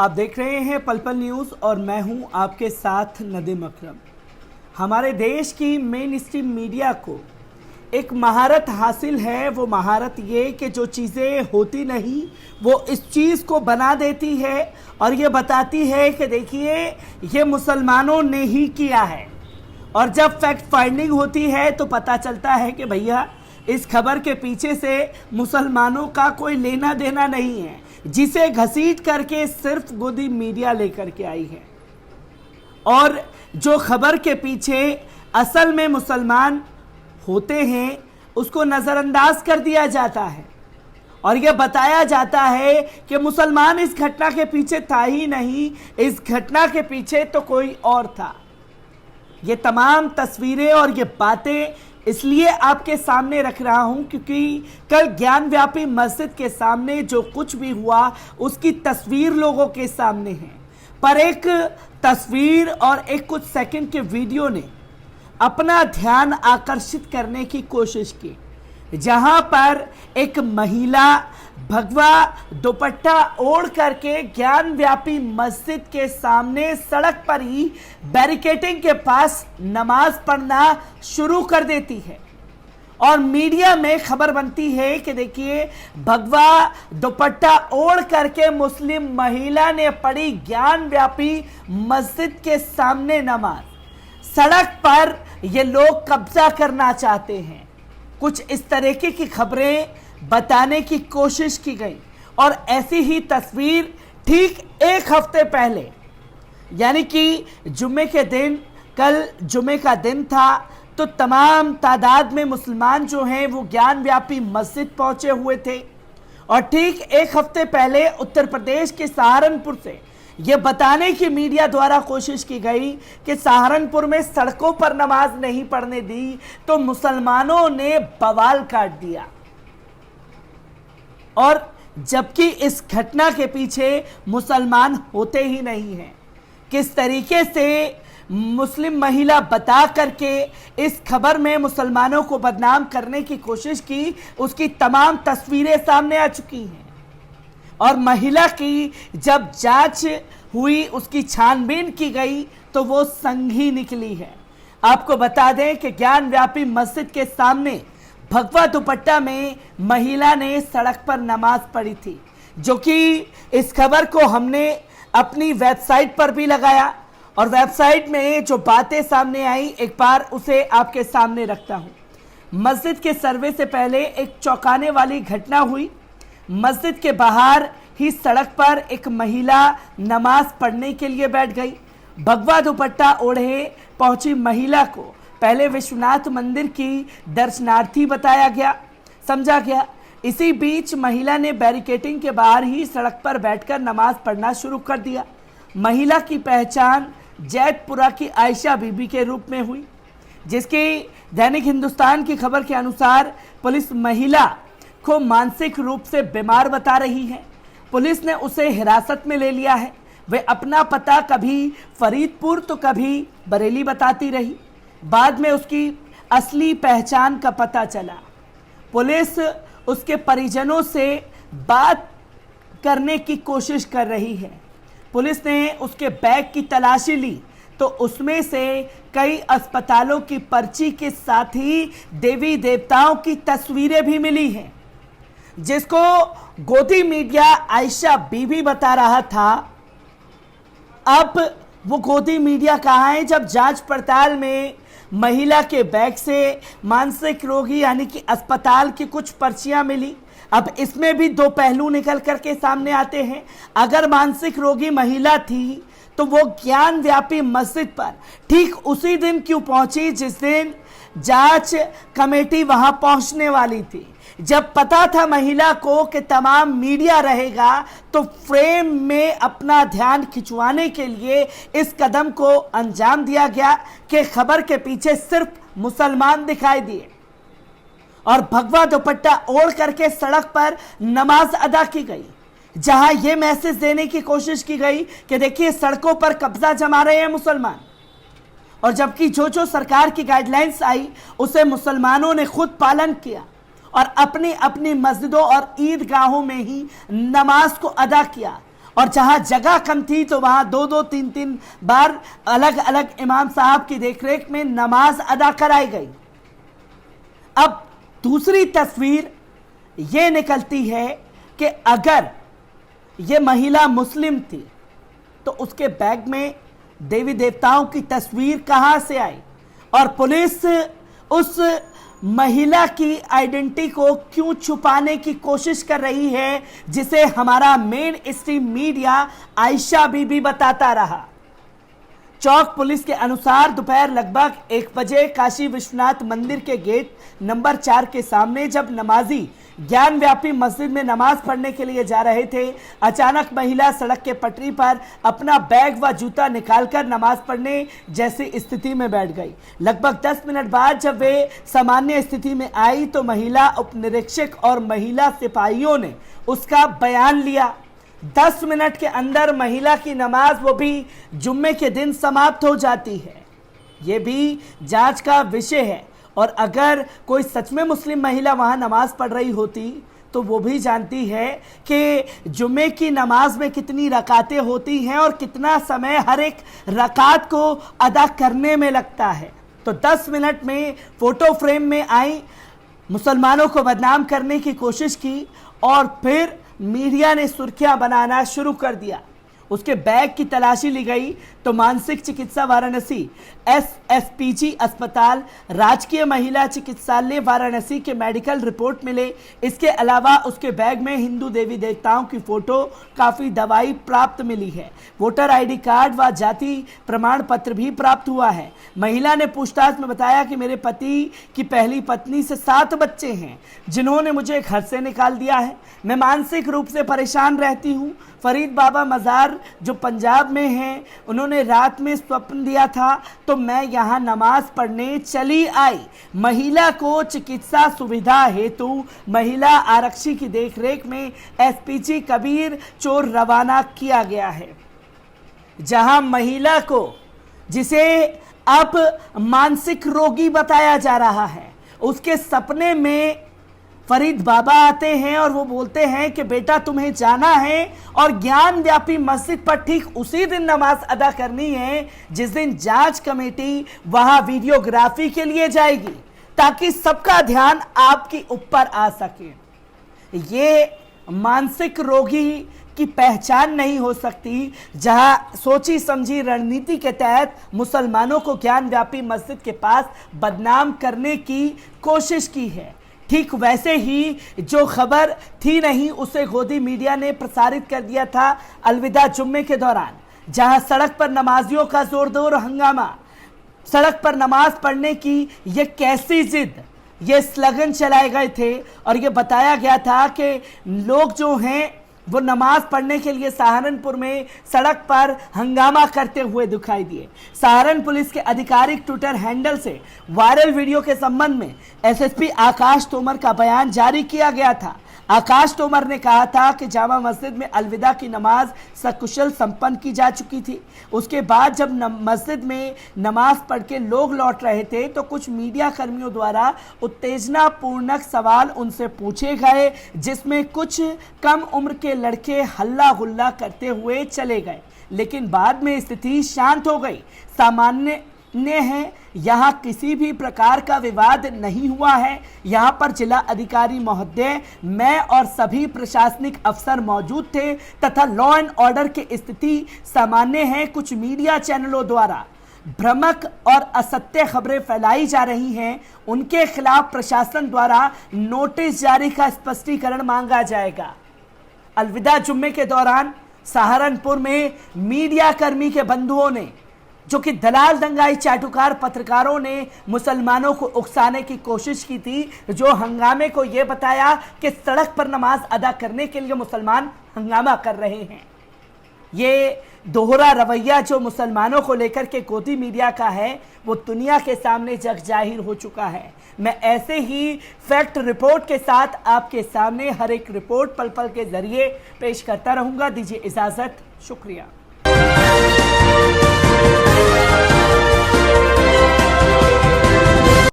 आप देख रहे हैं पल पल न्यूज़ और मैं हूं आपके साथ नदीम अकरम। हमारे देश की मेन स्ट्रीम मीडिया को एक महारत हासिल है। वो महारत ये कि जो चीज़ें होती नहीं वो इस चीज़ को बना देती है और ये बताती है कि देखिए ये मुसलमानों ने ही किया है। और जब फैक्ट फाइंडिंग होती है तो पता चलता है कि भैया इस खबर के पीछे से मुसलमानों का कोई लेना देना नहीं है, जिसे घसीट करके सिर्फ गोदी मीडिया लेकर के आई है। और जो खबर के पीछे असल में मुसलमान होते हैं उसको नज़रअंदाज कर दिया जाता है और यह बताया जाता है कि मुसलमान इस घटना के पीछे था ही नहीं, इस घटना के पीछे तो कोई और था। ये तमाम तस्वीरें और ये बातें इसलिए आपके सामने रख रहा हूं क्योंकि कल ज्ञान व्यापी मस्जिद के सामने जो कुछ भी हुआ उसकी तस्वीर लोगों के सामने है। पर एक तस्वीर और एक कुछ सेकंड के वीडियो ने अपना ध्यान आकर्षित करने की कोशिश की, जहां पर एक महिला भगवा दुपट्टा ओढ़ करके ज्ञान व्यापी मस्जिद के सामने सड़क पर ही बैरिकेडिंग के पास नमाज पढ़ना शुरू कर देती है। और मीडिया में खबर बनती है कि देखिए भगवा दुपट्टा ओढ़ करके मुस्लिम महिला ने पढ़ी ज्ञान व्यापी मस्जिद के सामने नमाज। सड़क पर ये लोग कब्जा करना चाहते हैं। कुछ इस तरीके की खबरें बताने की कोशिश की गई और ऐसी ही तस्वीर ठीक एक हफ्ते पहले यानी कि जुम्मे के दिन, कल जुम्मे का दिन था, तो तमाम तादाद में मुसलमान जो हैं वो ज्ञान व्यापी मस्जिद पहुंचे हुए थे। और ठीक एक हफ्ते पहले उत्तर प्रदेश के सहारनपुर से ये बताने की मीडिया द्वारा कोशिश की गई कि सहारनपुर में सड़कों पर नमाज नहीं पढ़ने दी तो मुसलमानों ने बवाल काट दिया। और जबकि इस घटना के पीछे मुसलमान होते ही नहीं हैं। किस तरीके से मुस्लिम महिला बता करके इस खबर में मुसलमानों को बदनाम करने की कोशिश की, उसकी तमाम तस्वीरें सामने आ चुकी हैं। और महिला की जब जांच हुई, उसकी छानबीन की गई तो वो संघी निकली है। आपको बता दें कि ज्ञान व्यापी मस्जिद के सामने भगवा दुपट्टा में महिला ने सड़क पर नमाज पढ़ी थी, जो कि इस खबर को हमने अपनी वेबसाइट पर भी लगाया और वेबसाइट में जो बातें सामने आई एक बार उसे आपके सामने रखता हूं। मस्जिद के सर्वे से पहले एक चौंकाने वाली घटना हुई। मस्जिद के बाहर ही सड़क पर एक महिला नमाज पढ़ने के लिए बैठ गई। भगवा दुपट्टा ओढ़े पहुंची महिला को पहले विश्वनाथ मंदिर की दर्शनार्थी बताया गया, समझा गया। इसी बीच महिला ने बैरिकेडिंग के बाहर ही सड़क पर बैठकर नमाज पढ़ना शुरू कर दिया। महिला की पहचान जैतपुरा की आयशा बीबी के रूप में हुई, जिसकी दैनिक हिंदुस्तान की खबर के अनुसार पुलिस महिला को मानसिक रूप से बीमार बता रही है। पुलिस ने उसे हिरासत में ले लिया है। वे अपना पता कभी फरीदपुर तो कभी बरेली बताती रही। बाद में उसकी असली पहचान का पता चला। पुलिस उसके परिजनों से बात करने की कोशिश कर रही है। पुलिस ने उसके बैग की तलाशी ली तो उसमें से कई अस्पतालों की पर्ची के साथ ही देवी देवताओं की तस्वीरें भी मिली हैं, जिसको गोदी मीडिया आयशा बीबी बता रहा था। अब वो गोदी मीडिया कहाँ है जब जांच पड़ताल में महिला के बैग से मानसिक रोगी यानी कि अस्पताल की कुछ पर्चियां मिली। अब इसमें भी दो पहलू निकल करके सामने आते हैं। अगर मानसिक रोगी महिला थी तो वो ज्ञान व्यापी मस्जिद पर ठीक उसी दिन क्यों पहुंची जिस दिन जांच कमेटी वहां पहुंचने वाली थी। जब पता था महिला को कि तमाम मीडिया रहेगा तो फ्रेम में अपना ध्यान खिंचवाने के लिए इस कदम को अंजाम दिया गया कि खबर के पीछे सिर्फ मुसलमान दिखाई दिए और भगवा दुपट्टा ओढ़ करके सड़क पर नमाज अदा की गई, जहां यह मैसेज देने की कोशिश की गई कि देखिए सड़कों पर कब्जा जमा रहे हैं मुसलमान। और जबकि जो जो सरकार की गाइडलाइंस आई उसे मुसलमानों ने खुद पालन किया और अपनी अपनी मस्जिदों और ईदगाहों में ही नमाज को अदा किया और जहां जगह कम थी तो वहां 2-2, 3-3 बार अलग अलग इमाम साहब की देखरेख में नमाज अदा कराई गई। अब दूसरी तस्वीर यह निकलती है कि अगर यह महिला मुस्लिम थी तो उसके बैग में देवी देवताओं की तस्वीर कहां से आई, और पुलिस उस महिला की आइडेंटिटी को क्यों छुपाने की कोशिश कर रही है, जिसे हमारा मेन स्ट्रीम मीडिया आयशा बीबी बताता रहा। चौक पुलिस के अनुसार दोपहर लगभग 1 बजे काशी विश्वनाथ मंदिर के गेट नंबर 4 के सामने जब नमाजी ज्ञान व्यापी मस्जिद में नमाज पढ़ने के लिए जा रहे थे, अचानक महिला सड़क के पटरी पर अपना बैग व जूता निकालकर नमाज पढ़ने जैसी स्थिति में बैठ गई। लगभग 10 मिनट बाद जब वे सामान्य स्थिति में आई तो महिला उपनिरीक्षक और महिला सिपाहियों ने उसका बयान लिया। 10 मिनट के अंदर महिला की नमाज, वो भी जुम्मे के दिन, समाप्त हो जाती है। ये भी जांच का विषय है। और अगर कोई सच में मुस्लिम महिला वहां नमाज पढ़ रही होती तो वो भी जानती है कि जुम्मे की नमाज में कितनी रकातें होती हैं और कितना समय हर एक रकात को अदा करने में लगता है। तो 10 मिनट में फोटो फ्रेम में आई, मुसलमानों को बदनाम करने की कोशिश की और फिर मीडिया ने सुर्खियां बनाना शुरू कर दिया। उसके बैग की तलाशी ली गई तो मानसिक चिकित्सा वाराणसी, एसएसपीजी अस्पताल, राजकीय महिला चिकित्सालय वाराणसी के मेडिकल रिपोर्ट मिले। इसके अलावा उसके बैग में हिंदू देवी देवताओं की फोटो, काफी दवाई प्राप्त मिली है। वोटर आईडी कार्ड व जाति प्रमाण पत्र भी प्राप्त हुआ है। महिला ने पूछताछ में बताया कि मेरे पति की पहली पत्नी से 7 बच्चे हैं जिन्होंने मुझे घर से निकाल दिया है। मैं मानसिक रूप से परेशान रहती हूँ। फरीद बाबा मज़ार जो पंजाब में हैं, उन्होंने रात में स्वप्न दिया था तो मैं यहाँ नमाज पढ़ने चली आई। महिला को चिकित्सा सुविधा हेतु महिला आरक्षी की देखरेख में एसपीजी कबीर चोर रवाना किया गया है। जहां महिला को, जिसे अब मानसिक रोगी बताया जा रहा है, उसके सपने में फरीद बाबा आते हैं और वो बोलते हैं कि बेटा तुम्हें जाना है और ज्ञान व्यापी मस्जिद पर ठीक उसी दिन नमाज अदा करनी है जिस दिन जांच कमेटी वहां वीडियोग्राफी के लिए जाएगी, ताकि सबका ध्यान आपके ऊपर आ सके। ये मानसिक रोगी की पहचान नहीं हो सकती, जहां सोची समझी रणनीति के तहत मुसलमानों को ज्ञान व्यापी मस्जिद के पास बदनाम करने की कोशिश की है। ठीक वैसे ही जो खबर थी नहीं, उसे गोदी मीडिया ने प्रसारित कर दिया था अलविदा जुम्मे के दौरान, जहां सड़क पर नमाजियों का जोरदार हंगामा, सड़क पर नमाज पढ़ने की ये कैसी जिद, ये स्लोगन चलाए गए थे और ये बताया गया था कि लोग जो हैं वो नमाज पढ़ने के लिए सहारनपुर में सड़क पर हंगामा करते हुए दिखाई दिए। सहारन पुलिस के आधिकारिक ट्विटर हैंडल से वायरल वीडियो के संबंध में एसएसपी आकाश तोमर का बयान जारी किया गया था। आकाश तोमर ने कहा था कि जामा मस्जिद में अलविदा की नमाज सकुशल संपन्न की जा चुकी थी। उसके बाद जब मस्जिद में नमाज पढ़ के लोग लौट रहे थे तो कुछ मीडिया कर्मियों द्वारा उत्तेजनापूर्णक सवाल उनसे पूछे गए, जिसमें कुछ कम उम्र के लड़के हल्ला गुल्ला करते हुए चले गए, लेकिन बाद में स्थिति शांत हो गई। सामान्य है, यहाँ किसी भी प्रकार का विवाद नहीं हुआ है। यहाँ पर जिला अधिकारी महोदय, मैं और सभी प्रशासनिक अफसर मौजूद थे तथा लॉ एंड ऑर्डर की स्थिति सामान्य है। कुछ मीडिया चैनलों द्वारा भ्रामक और असत्य खबरें फैलाई जा रही हैं, उनके खिलाफ प्रशासन द्वारा नोटिस जारी का स्पष्टीकरण मांगा जाएगा। अलविदा जुम्मे के दौरान सहारनपुर में मीडिया कर्मी के बंधुओं ने, जो कि दलाल दंगाई चाटुकार पत्रकारों ने मुसलमानों को उकसाने की कोशिश की थी, जो हंगामे को यह बताया कि सड़क पर नमाज अदा करने के लिए मुसलमान हंगामा कर रहे हैं। ये दोहरा रवैया जो मुसलमानों को लेकर के गोदी मीडिया का है, वो दुनिया के सामने जग जाहिर हो चुका है। मैं ऐसे ही फैक्ट रिपोर्ट के साथ आपके सामने हर एक रिपोर्ट पल पल के जरिए पेश करता रहूंगा। दीजिए इजाजत, शुक्रिया।